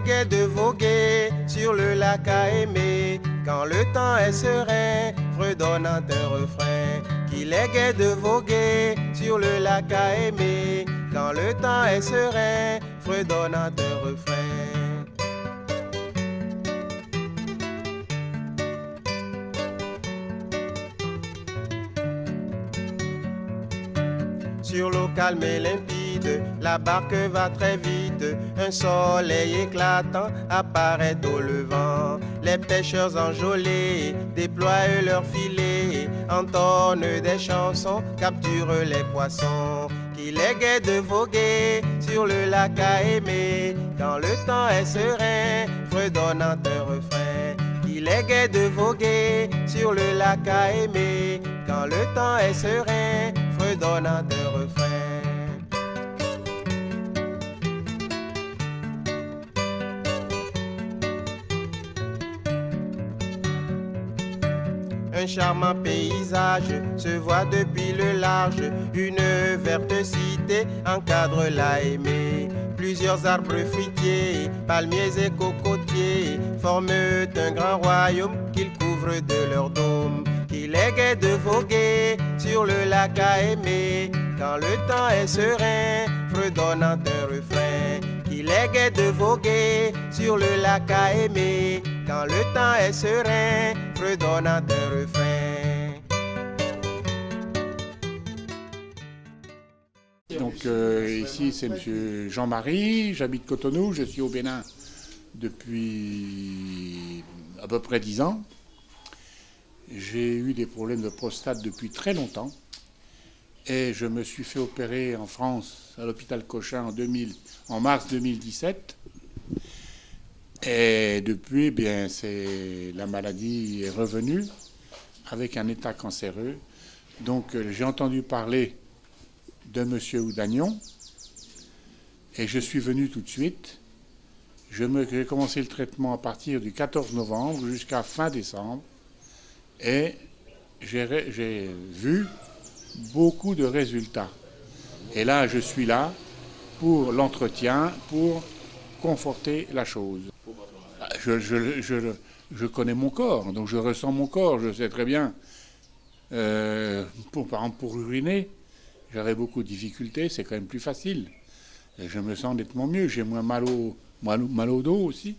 est gai de voguer sur le lac à aimer. Quand le temps est serein, fredonnant un refrain. Qu'il est gai de voguer sur le lac à aimer. Quand le temps est serein, fredonnant un refrain. Sur l'eau calme et limpide, la barque va très vite. Un soleil éclatant apparaît au levant. Les pêcheurs enjôlés déploient leurs filets, entonnent des chansons, capturent les poissons. Qu'il est gai de voguer sur le lac à aimer. Quand le temps est serein, fredonnant un refrain. Qu'il est gai de voguer sur le lac à aimer. Quand le temps est serein, fredonnant un refrain. Un charmant paysage se voit depuis le large. Une verte cité encadre la aimée. Plusieurs arbres fruitiers, palmiers et cocotiers forment un grand royaume qu'ils couvrent de leur dôme. Qu'il est gai de voguer sur le lac à aimer. Quand le temps est serein, fredonnant un refrain. Qu'il est gai de voguer sur le lac à aimer. Quand le temps est serein, fredonnant un refrain. Donc ici c'est monsieur Jean-Marie, j'habite Cotonou, je suis au Bénin depuis à peu près 10 ans. J'ai eu des problèmes de prostate depuis très longtemps et je me suis fait opérer en France à l'hôpital Cochin en mars 2017. Et depuis, bien, la maladie est revenue avec un état cancéreux. Donc j'ai entendu parler de M. Oudagnon et je suis venu tout de suite. J'ai commencé le traitement à partir du 14 novembre jusqu'à fin décembre et j'ai vu beaucoup de résultats. Et là, je suis là pour l'entretien, pour conforter la chose. Je connais mon corps, donc je ressens mon corps, je sais très bien. Par exemple, pour uriner, j'avais beaucoup de difficultés, c'est quand même plus facile. Et je me sens nettement mieux, j'ai moins mal au dos aussi.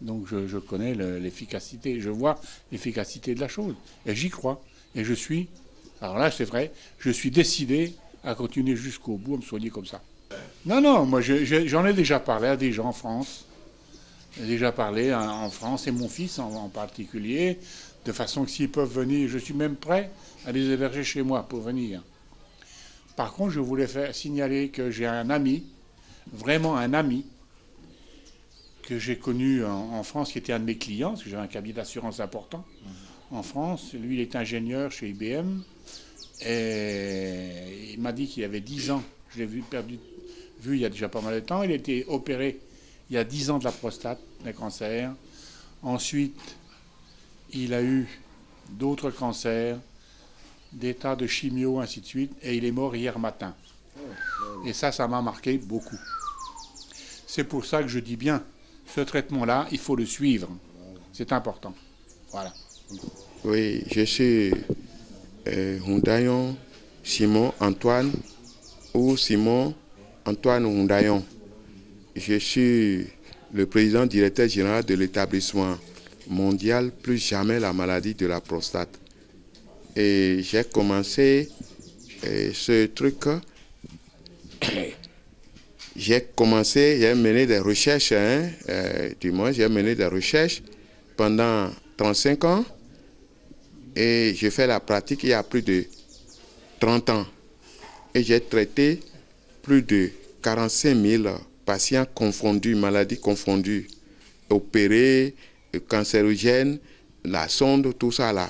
Donc je connais l'efficacité, je vois l'efficacité de la chose. Et j'y crois. Et alors là c'est vrai, je suis décidé à continuer jusqu'au bout, à me soigner comme ça. Non, moi j'en ai déjà parlé à des gens en France. J'ai déjà parlé en France, et mon fils en particulier, de façon que s'ils peuvent venir, je suis même prêt à les héberger chez moi pour venir. Par contre, je voulais signaler que j'ai un ami, vraiment un ami, que j'ai connu en France, qui était un de mes clients, parce que j'avais un cabinet d'assurance important en France. Lui, il est ingénieur chez IBM, et il m'a dit qu'il avait 10 ans. Je l'ai vu il y a déjà pas mal de temps. Il a été opéré il y a 10 ans de la prostate, d'un cancer. Ensuite, il a eu d'autres cancers, des tas de chimio, ainsi de suite, et il est mort hier matin. Et ça m'a marqué beaucoup. C'est pour ça que je dis bien, ce traitement-là, il faut le suivre. C'est important. Voilà. Oui, je suis Oudagnon Simon Antoine, ou Simon Antoine Oudagnon. Je suis le président directeur général de l'établissement mondial Plus jamais la maladie de la prostate. Et j'ai commencé ce truc. J'ai mené des recherches, j'ai mené des recherches pendant 35 ans et j'ai fait la pratique il y a plus de 30 ans. Et j'ai traité plus de 45 000 patients confondus, maladies confondues, opérés, cancérogènes, la sonde, tout ça là.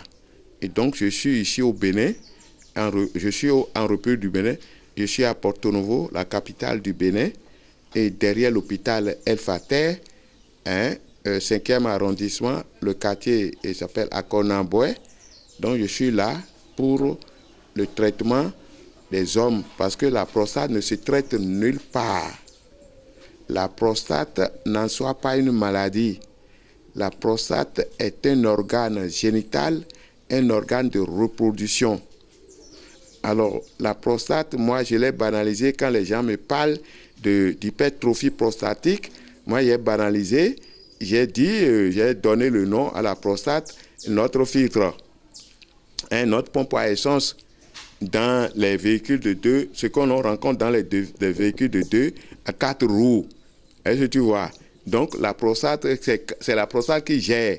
Et donc je suis ici au Bénin, je suis en République du Bénin, je suis à Porto Novo, la capitale du Bénin, et derrière l'hôpital El Fater, 5e arrondissement, le quartier s'appelle Akonamboué. Donc je suis là pour le traitement des hommes, parce que la prostate ne se traite nulle part. la prostate n'en soit pas une maladie. La prostate est un organe génital, un organe de reproduction. Alors, la prostate, moi, je l'ai banalisé quand les gens me parlent d'hypertrophie prostatique. Moi, j'ai banalisé, j'ai dit, j'ai donné le nom à la prostate, notre filtre, notre pompe à essence dans les véhicules de 2, ce qu'on rencontre dans les véhicules de 2 à 4 roues. Est-ce que tu vois? Donc, la prostate, c'est la prostate qui gère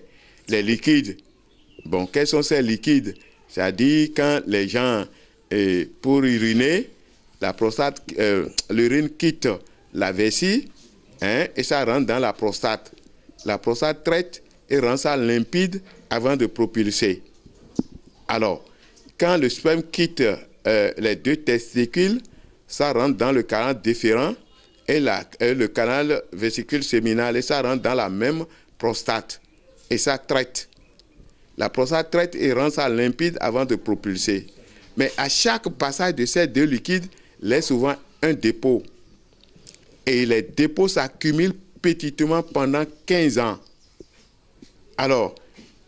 les liquides. Bon, quels sont ces liquides? C'est-à-dire, quand les gens, pour uriner, la prostate, l'urine quitte la vessie, et ça rentre dans la prostate. La prostate traite et rend ça limpide avant de propulser. Alors, quand le sperme quitte les 2 testicules, ça rentre dans le canal déférent et le canal vésicule séminal, et ça rentre dans la même prostate. Et ça traite. La prostate traite et rend ça limpide avant de propulser. Mais à chaque passage de ces 2 liquides, il y a souvent un dépôt. Et les dépôts s'accumulent petitement pendant 15 ans. Alors,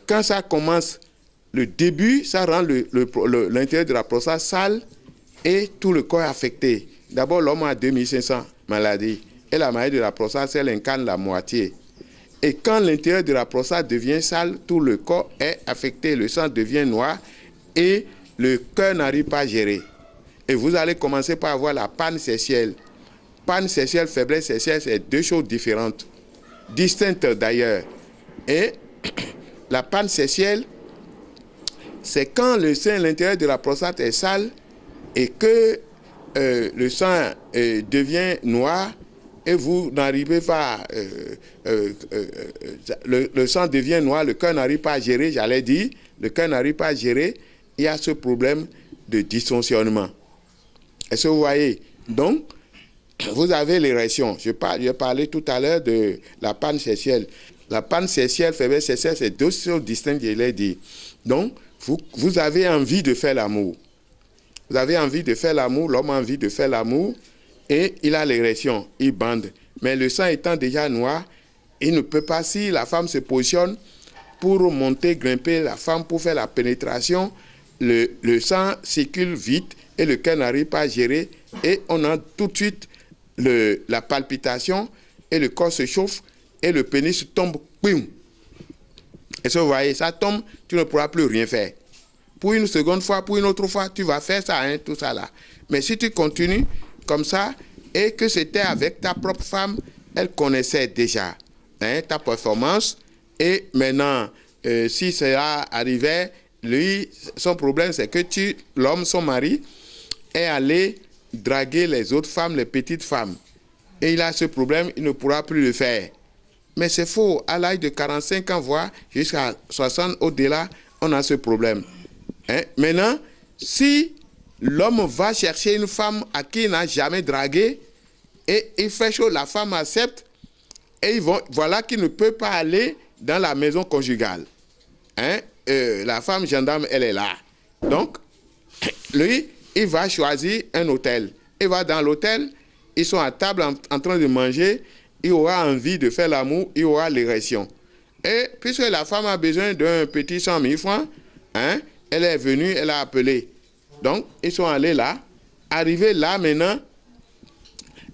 quand ça commence, le début, ça rend l'intérieur de la prostate sale et tout le corps affecté. D'abord, l'homme a 2500 maladies. Et la maladie de la prostate, elle incarne la moitié. Et quand l'intérieur de la prostate devient sale, tout le corps est affecté. Le sang devient noir et le cœur n'arrive pas à gérer. Et vous allez commencer par avoir la panne sexuelle. Panne sexuelle, faiblesse sexuelle, c'est 2 choses différentes, distinctes d'ailleurs. Et la panne sexuelle, c'est quand le sein à l'intérieur de la prostate est sale et que le sang devient noir et vous n'arrivez pas, le sang devient noir, le cœur n'arrive pas à gérer, j'allais dire, le cœur n'arrive pas à gérer, il y a ce problème de dysfonctionnement. Est-ce que vous voyez? Donc, vous avez l'érection. Je parlais tout à l'heure de la panne sexuelle. La panne sexuelle, faiblesse sexuelle, c'est 2 choses distinctes, je l'ai dit. Donc, vous avez envie de faire l'amour. Vous avez envie de faire l'amour, l'homme a envie de faire l'amour, et il a l'érection, il bande. Mais le sang étant déjà noir, il ne peut pas, si la femme se positionne pour monter, grimper la femme pour faire la pénétration, le sang circule vite et le cœur n'arrive pas à gérer, et on a tout de suite la palpitation, et le corps se chauffe, et le pénis tombe, boum. Et ça, vous voyez, ça tombe, tu ne pourras plus rien faire. Pour une seconde fois, pour une autre fois, tu vas faire ça, tout ça là. Mais si tu continues comme ça, et que c'était avec ta propre femme, elle connaissait déjà ta performance, et maintenant, si cela arrivait, lui, son problème, c'est que l'homme, son mari, est allé draguer les autres femmes, les petites femmes. Et il a ce problème, il ne pourra plus le faire. Mais c'est faux. À l'âge de 45 ans, voire jusqu'à 60, au-delà, on a ce problème. Maintenant, si l'homme va chercher une femme à qui il n'a jamais dragué, et il fait chaud, la femme accepte, et voilà qu'il ne peut pas aller dans la maison conjugale. La femme gendarme, elle est là. Donc, lui, il va choisir un hôtel. Il va dans l'hôtel, ils sont à table en train de manger, il aura envie de faire l'amour, il aura l'érection. Et puisque la femme a besoin d'un petit 100 000 francs, elle est venue, elle a appelé. Donc, ils sont allés là. Arrivés là, maintenant,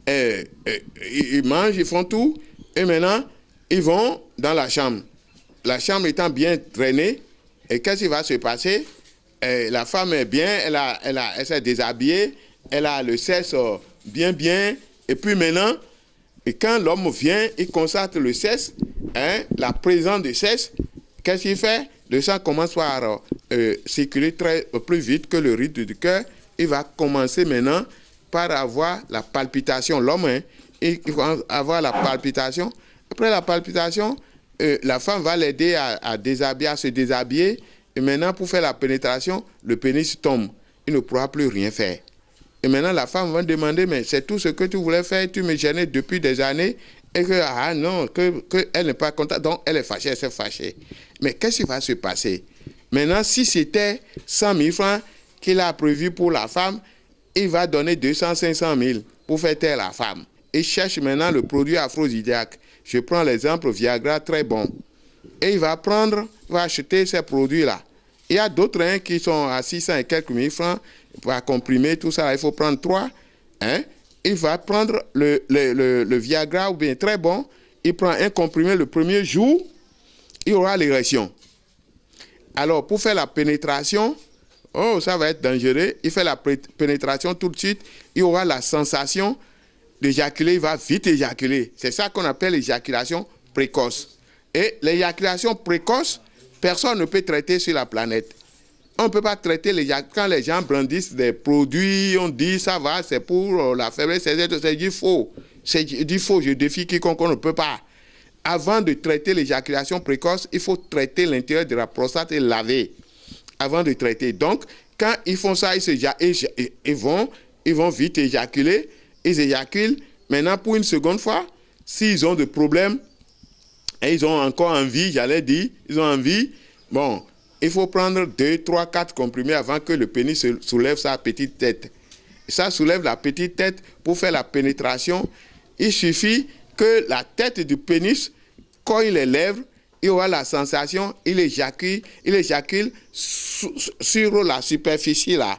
ils mangent, ils font tout. Et maintenant, ils vont dans la chambre. La chambre étant bien drainée, et qu'est-ce qui va se passer? La femme est bien, elle s'est déshabillée, elle a le sexe bien, et puis maintenant, et quand l'homme vient, il constate le sexe, la présence du sexe, qu'est-ce qu'il fait? Le sang commence par circuler plus vite que le rythme du cœur. Il va commencer maintenant par avoir la palpitation. L'homme, il va avoir la palpitation. Après la palpitation, la femme va l'aider à se déshabiller. Et maintenant, pour faire la pénétration, le pénis tombe. Il ne pourra plus rien faire. Et maintenant, la femme va demander, mais c'est tout ce que tu voulais faire, tu me gênais depuis des années, et que elle n'est pas contente, donc elle est fâchée, elle s'est fâchée. Mais qu'est-ce qui va se passer? Maintenant, si c'était 100 000 francs qu'il a prévu pour la femme, il va donner 200, 500 000 pour faire taire la femme. il cherche maintenant le produit aphrodisiaque. Je prends l'exemple Viagra, très bon. Et il va acheter ces produits-là. Il y a d'autres qui sont à 600 et quelques mille francs pour comprimer tout ça. Il faut prendre 3. Il va prendre le Viagra, ou bien très bon. Il prend un comprimé le premier jour, il aura l'érection. Alors, pour faire la pénétration, ça va être dangereux. Il fait la pénétration tout de suite, il aura la sensation d'éjaculer, il va vite éjaculer. C'est ça qu'on appelle l'éjaculation précoce. Et l'éjaculation précoce, personne ne peut traiter sur la planète. On ne peut pas traiter quand les gens brandissent des produits, on dit ça va, c'est pour la faiblesse, c'est du faux. C'est du faux, je défie quiconque, on ne peut pas. Avant de traiter l'éjaculation précoce, il faut traiter l'intérieur de la prostate et laver. Avant de traiter. Donc, quand ils font ça, ils vont vite éjaculer. Ils éjaculent. Maintenant, pour une seconde fois, s'ils ont des problèmes, et ils ont encore envie, j'allais dire, ils ont envie, bon, il faut prendre 2, 3, 4 comprimés avant que le pénis soulève sa petite tête. Ça soulève la petite tête pour faire la pénétration. Il suffit que la tête du pénis, quand il élève, il aura la sensation, il éjacule sur la superficie là,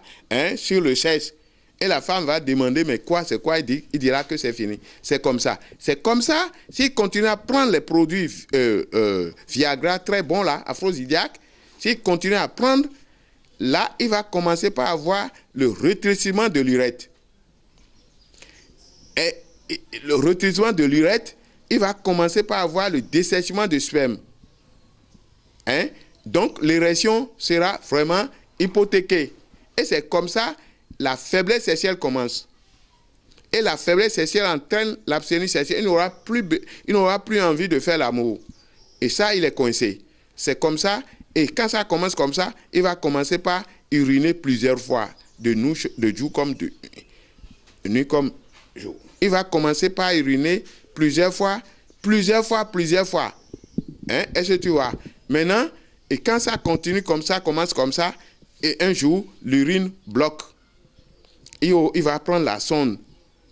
sur le sexe. Et la femme va demander, mais quoi, c'est quoi? Il dira que c'est fini. C'est comme ça. C'est comme ça, s'il continue à prendre les produits Viagra, très bons là, aphrodisiaques, s'il continue à prendre, là, il va commencer par avoir le rétrécissement de l'urètre. Et le rétrécissement de l'urètre, il va commencer par avoir le dessèchement de sperme. Donc, l'érection sera vraiment hypothéquée. Et c'est comme ça, la faiblesse sexuelle commence. Et la faiblesse sexuelle entraîne l'abstinence sexuelle. Il n'aura plus envie de faire l'amour. Et ça, il est coincé. C'est comme ça. Et quand ça commence comme ça, il va commencer par uriner plusieurs fois, de jour comme de nuit comme jour. Il va commencer par uriner plusieurs fois. Est-ce que tu vois? Maintenant, et quand ça continue comme ça, commence comme ça, et un jour, l'urine bloque. Il va prendre la sonde.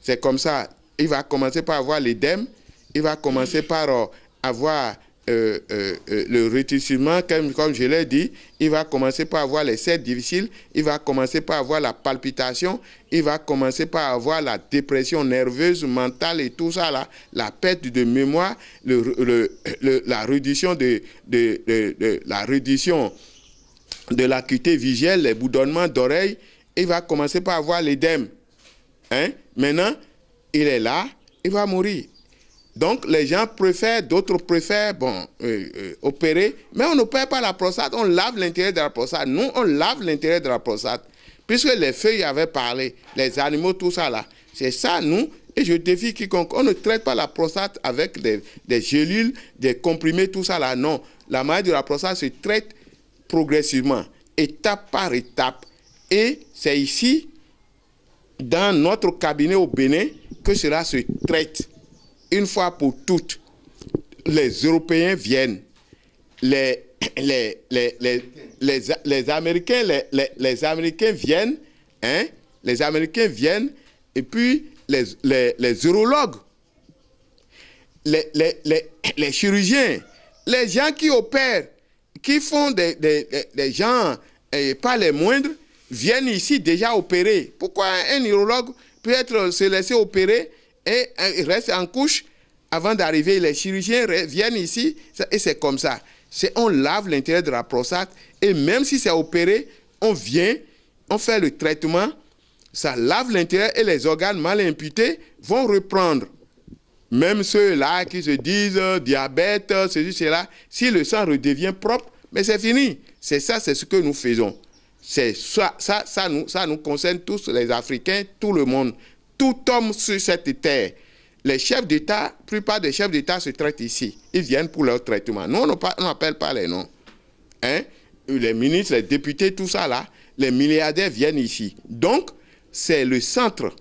C'est comme ça. Il va commencer par avoir l'édème. Il va commencer par avoir le rétrécissement, comme je l'ai dit. Il va commencer par avoir les cercles difficiles. Il va commencer par avoir la palpitation. Il va commencer par avoir la dépression nerveuse, mentale et tout ça là. La perte de mémoire, la réduction de l'acuité visuelle, les bourdonnements d'oreilles. Il va commencer par avoir l'édème. Maintenant, il est là, il va mourir. Donc, les gens d'autres préfèrent, opérer, mais on n'opère pas la prostate, on lave l'intérieur de la prostate. Nous, on lave l'intérieur de la prostate. Puisque les feuilles avaient parlé, les animaux, tout ça là. C'est ça, nous, et je défie quiconque. On ne traite pas la prostate avec des gélules, des comprimés, tout ça là. Non, la maladie de la prostate se traite progressivement, étape par étape. Et c'est ici, dans notre cabinet au Bénin, que cela se traite. Une fois pour toutes, les Européens viennent, les Américains, les Américains viennent, les Américains viennent, et puis les urologues, les chirurgiens, les gens qui opèrent, qui font des gens, pas les moindres, viennent ici déjà opérer. Pourquoi un urologue peut se laisser opérer et reste en couche avant d'arriver? Les chirurgiens viennent ici et c'est comme ça. On lave l'intérieur de la prostate et même si c'est opéré, on vient, on fait le traitement, ça lave l'intérieur et les organes mal imputés vont reprendre. Même ceux-là qui se disent diabète, ceci, cela, si le sang redevient propre, mais c'est fini. C'est ça, c'est ce que nous faisons. C'est ça nous concerne tous les Africains, tout le monde, tout homme sur cette terre. Les chefs d'État, la plupart des chefs d'État se traitent ici. Ils viennent pour leur traitement. Nous, on n'appelle pas les noms. Les ministres, les députés, tout ça là, les milliardaires viennent ici. Donc, c'est le centre,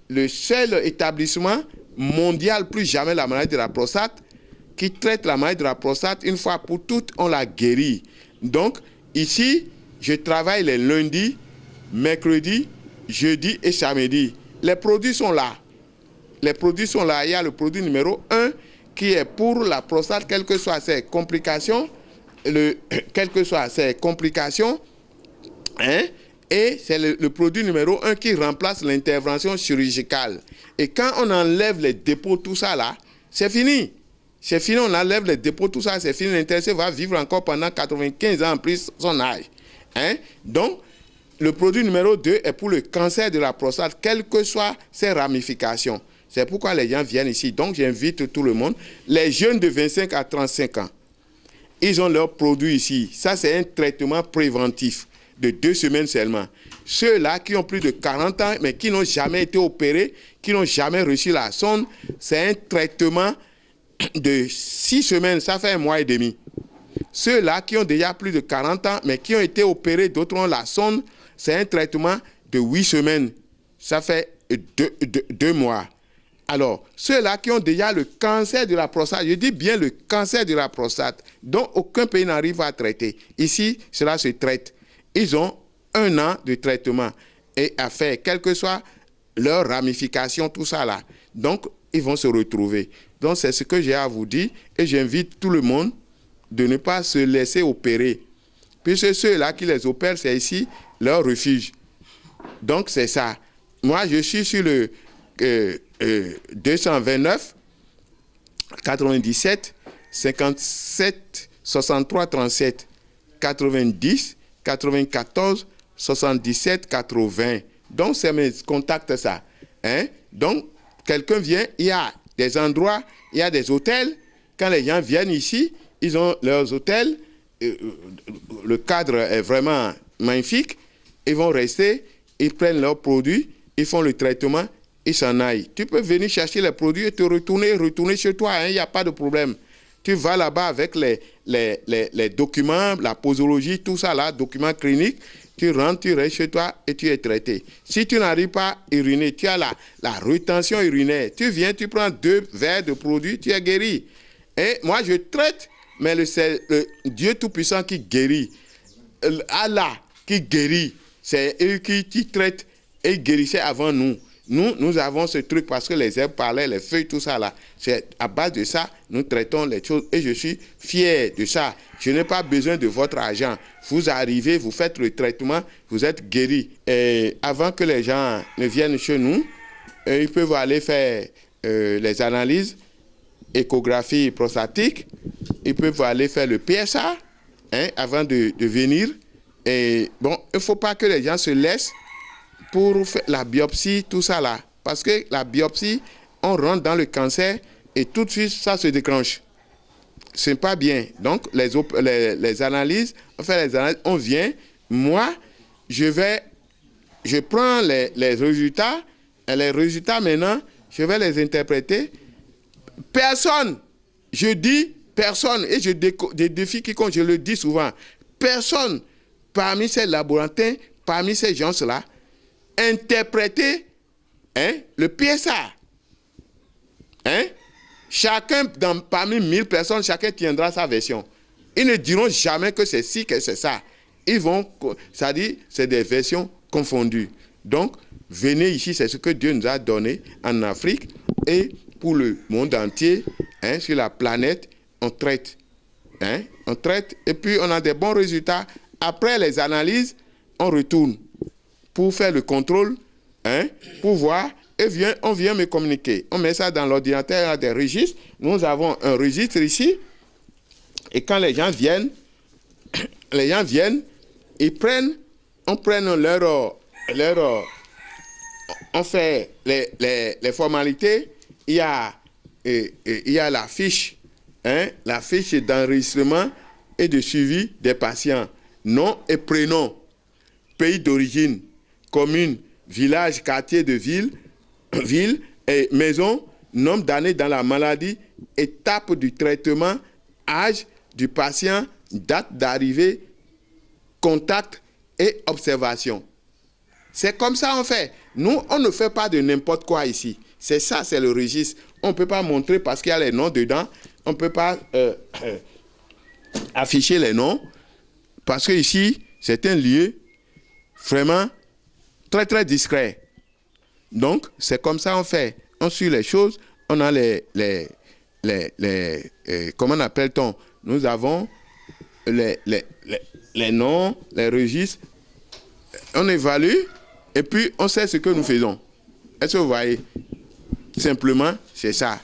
le seul établissement mondial, plus jamais la maladie de la prostate, qui traite la maladie de la prostate une fois pour toutes, on la guérit. Donc, ici, je travaille les lundis, mercredis, jeudi et samedi. Les produits sont là. les produits sont là. Il y a le produit numéro 1 qui est pour la prostate, quelles que soient ses complications, hein, et c'est le produit numéro 1 qui remplace l'intervention chirurgicale. Et quand on enlève les dépôts, tout ça là, c'est fini. C'est fini, on enlève les dépôts, tout ça, c'est fini. L'intéressé va vivre encore pendant 95 ans en plus son âge. Hein? Donc, le produit numéro 2 est pour le cancer de la prostate, quelles que soient ses ramifications. C'est pourquoi les gens viennent ici. Donc, j'invite tout le monde. Les jeunes de 25 à 35 ans, ils ont leurs produits ici. Ça, c'est un traitement préventif de 2 semaines seulement. Ceux-là qui ont plus de 40 ans, mais qui n'ont jamais été opérés, qui n'ont jamais reçu la sonde, c'est un traitement de 6 semaines, ça fait 1 mois et demi. Ceux-là qui ont déjà plus de 40 ans, mais qui ont été opérés, d'autres ont la sonde, c'est un traitement de 8 semaines. Ça fait 2 mois. Alors, ceux-là qui ont déjà le cancer de la prostate, je dis bien le cancer de la prostate, dont aucun pays n'arrive à traiter. Ici, cela se traite. Ils ont 1 an de traitement et à faire, quelle que soit leur ramification, tout ça là. Donc, ils vont se retrouver. Donc, c'est ce que j'ai à vous dire et j'invite tout le monde de ne pas se laisser opérer. Puisque ceux-là qui les opèrent, c'est ici leur refuge. Donc, c'est ça. Moi, je suis sur le 229 97 57 63 37 90 94 77 80. Donc, c'est mes contacts, ça. Hein? Donc, quelqu'un vient, il y a des endroits, il y a des hôtels. Quand les gens viennent ici, ils ont leurs hôtels. Le cadre est vraiment magnifique. Ils vont rester, ils prennent leurs produits, ils font le traitement, ils s'en aillent. Tu peux venir chercher les produits et te retourner chez toi, il n'y a pas de problème. Tu vas là-bas avec les documents, la posologie, tout ça là, documents cliniques. Tu rentres, tu restes chez toi et tu es traité. Si tu n'arrives pas à uriner, tu as la rétention urinaire. Tu viens, tu prends 2 verres de produits, tu es guéri. Et moi, je traite, mais c'est le Dieu Tout-Puissant qui guérit. Allah qui guérit. C'est eux qui traitent et guérissaient avant nous. Nous avons ce truc parce que les herbes parlaient, les feuilles, tout ça là. C'est à base de ça, nous traitons les choses et je suis fier de ça. Je n'ai pas besoin de votre argent. Vous arrivez, vous faites le traitement, vous êtes guéri. Et avant que les gens ne viennent chez nous, ils peuvent aller faire les analyses, échographie prostatique, ils peuvent aller faire le PSA avant de venir. Et bon, il ne faut pas que les gens se laissent pour faire la biopsie, tout ça là. Parce que la biopsie, on rentre dans le cancer et tout de suite, ça se déclenche. Ce n'est pas bien. Donc, les analyses, on vient. Moi, je prends les résultats, et les résultats maintenant, je vais les interpréter. Personne, je dis personne, et je défie quiconque, je le dis souvent, personne parmi ces laborantins, parmi ces gens-là, interpréter le PSA. Chacun, parmi 1000 personnes, chacun tiendra sa version. Ils ne diront jamais que c'est ci, que c'est ça. Ils vont, ça dit, c'est des versions confondues. Donc, venez ici, c'est ce que Dieu nous a donné en Afrique et pour le monde entier, sur la planète, on traite. On traite et puis on a des bons résultats. Après les analyses, on retourne pour faire le contrôle, pour voir, et on vient me communiquer. On met ça dans l'ordinateur, il y a des registres. Nous avons un registre ici, et quand les gens viennent, on prend on fait les formalités, il y a la fiche d'enregistrement et de suivi des patients, nom et prénom, pays d'origine, commune, village, quartier de ville et maison, nombre d'années dans la maladie, étape du traitement, âge du patient, date d'arrivée, contact et observation. C'est comme ça on fait. Nous, on ne fait pas de n'importe quoi ici. C'est ça, c'est le registre. On ne peut pas montrer parce qu'il y a les noms dedans. On ne peut pas afficher les noms parce que ici, c'est un lieu vraiment très, très discret. Donc, c'est comme ça on fait. on suit les choses, on a comment appelle-t-on? Nous avons les noms, les registres, on évalue et puis on sait ce que nous faisons. Est-ce que vous voyez? Simplement, c'est ça.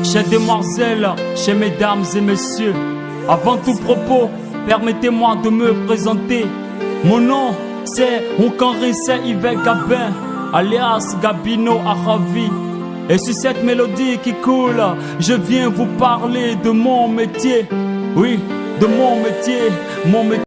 Chers demoiselles, chers mesdames et messieurs, avant tout propos, permettez-moi de me présenter. Mon nom, c'est Oukanrissa Yves Gabin, alias Gabino Aravi. Et sur cette mélodie qui coule, je viens vous parler de mon métier. Oui, de mon métier,